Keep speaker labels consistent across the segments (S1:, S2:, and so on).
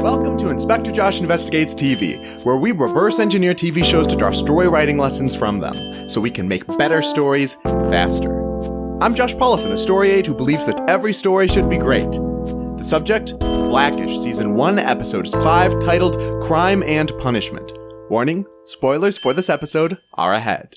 S1: Welcome to Inspector Josh Investigates TV, where we reverse engineer TV shows to draw story writing lessons from them, so we can make better stories faster. I'm Josh Paulison, a story aide who believes that every story should be great. The subject, Blackish, Season 1, Episode 5, titled Crime and Punishment. Warning, spoilers for this episode are ahead.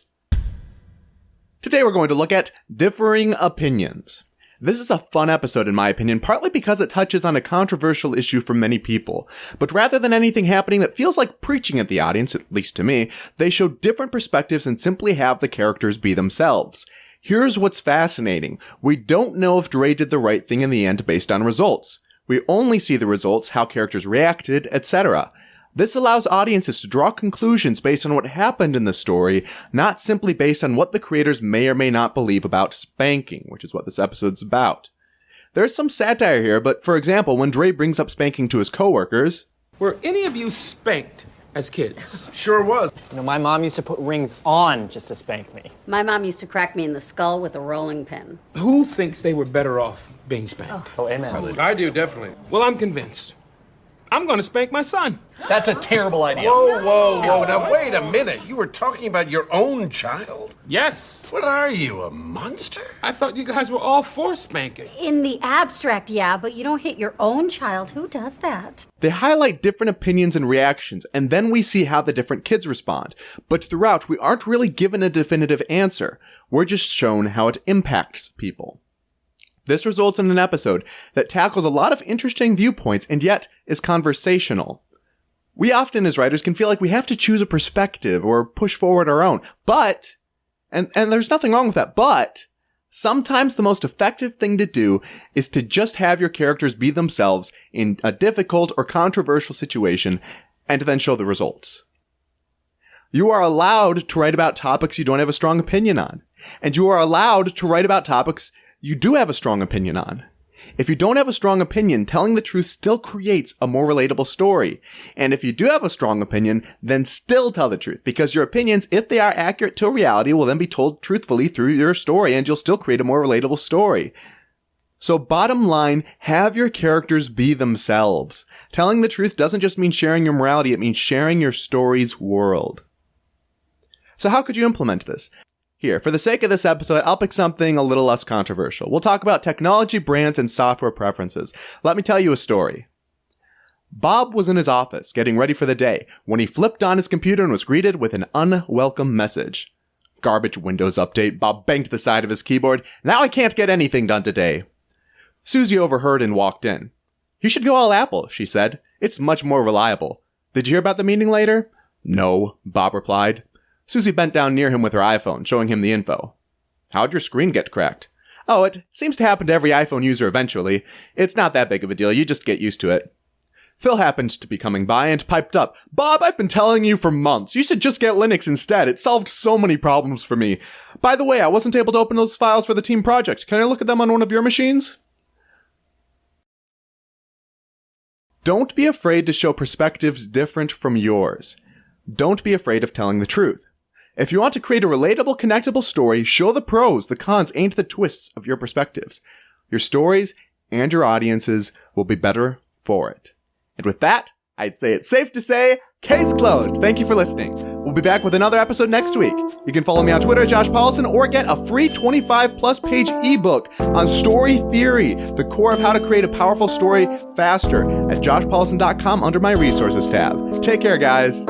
S1: Today we're going to look at differing opinions. This is a fun episode in my opinion, partly because it touches on a controversial issue for many people. But rather than anything happening that feels like preaching at the audience, at least to me, they show different perspectives and simply have the characters be themselves. Here's what's fascinating. We don't know if Dre did the right thing in the end based on results. We only see the results, how characters reacted, etc. This allows audiences to draw conclusions based on what happened in the story, not simply based on what the creators may or may not believe about spanking, which is what this episode's about. There's some satire here, but for example, when Dre brings up spanking to his coworkers...
S2: Were any of you spanked as kids?
S3: Sure was.
S4: You know, my mom used to put rings on just to spank me.
S5: My mom used to crack me in the skull with a rolling pin.
S2: Who thinks they were better off being spanked?
S4: Oh, amen.
S3: I do, definitely.
S2: Well, I'm convinced. I'm gonna spank my son.
S4: That's a terrible idea.
S3: Whoa. Now, wait a minute. You were talking about your own child?
S2: Yes.
S3: What are you, a monster?
S2: I thought you guys were all for spanking.
S5: In the abstract, yeah, but you don't hit your own child. Who does that?
S1: They highlight different opinions and reactions, and then we see how the different kids respond. But throughout, we aren't really given a definitive answer. We're just shown how it impacts people. This results in an episode that tackles a lot of interesting viewpoints and yet is conversational. We often as writers can feel like we have to choose a perspective or push forward our own, but, and there's nothing wrong with that, but sometimes the most effective thing to do is to just have your characters be themselves in a difficult or controversial situation and to then show the results. You are allowed to write about topics you don't have a strong opinion on, and you are allowed to write about topics you do have a strong opinion on. If you don't have a strong opinion, telling the truth still creates a more relatable story. And if you do have a strong opinion, then still tell the truth, because your opinions, if they are accurate to reality, will then be told truthfully through your story, and you'll still create a more relatable story. So bottom line, have your characters be themselves. Telling the truth doesn't just mean sharing your morality, it means sharing your story's world. So how could you implement this? Here, for the sake of this episode, I'll pick something a little less controversial. We'll talk about technology, brands, and software preferences. Let me tell you a story. Bob was in his office, getting ready for the day, when he flipped on his computer and was greeted with an unwelcome message. Garbage Windows update. Bob banged the side of his keyboard. Now I can't get anything done today. Susie overheard and walked in. You should go all Apple, she said. It's much more reliable. Did you hear about the meeting later? No, Bob replied. Susie bent down near him with her iPhone, showing him the info. How'd your screen get cracked? Oh, it seems to happen to every iPhone user eventually. It's not that big of a deal, you just get used to it. Phil happened to be coming by and piped up. Bob, I've been telling you for months. You should just get Linux instead. It solved so many problems for me. By the way, I wasn't able to open those files for the team project. Can I look at them on one of your machines? Don't be afraid to show perspectives different from yours. Don't be afraid of telling the truth. If you want to create a relatable, connectable story, show the pros, the cons, and the twists of your perspectives. Your stories and your audiences will be better for it. And with that, I'd say it's safe to say, case closed. Thank you for listening. We'll be back with another episode next week. You can follow me on Twitter, Josh Paulison, or get a free 25-plus page ebook on story theory, the core of how to create a powerful story faster, at joshpaulison.com under my resources tab. Take care, guys.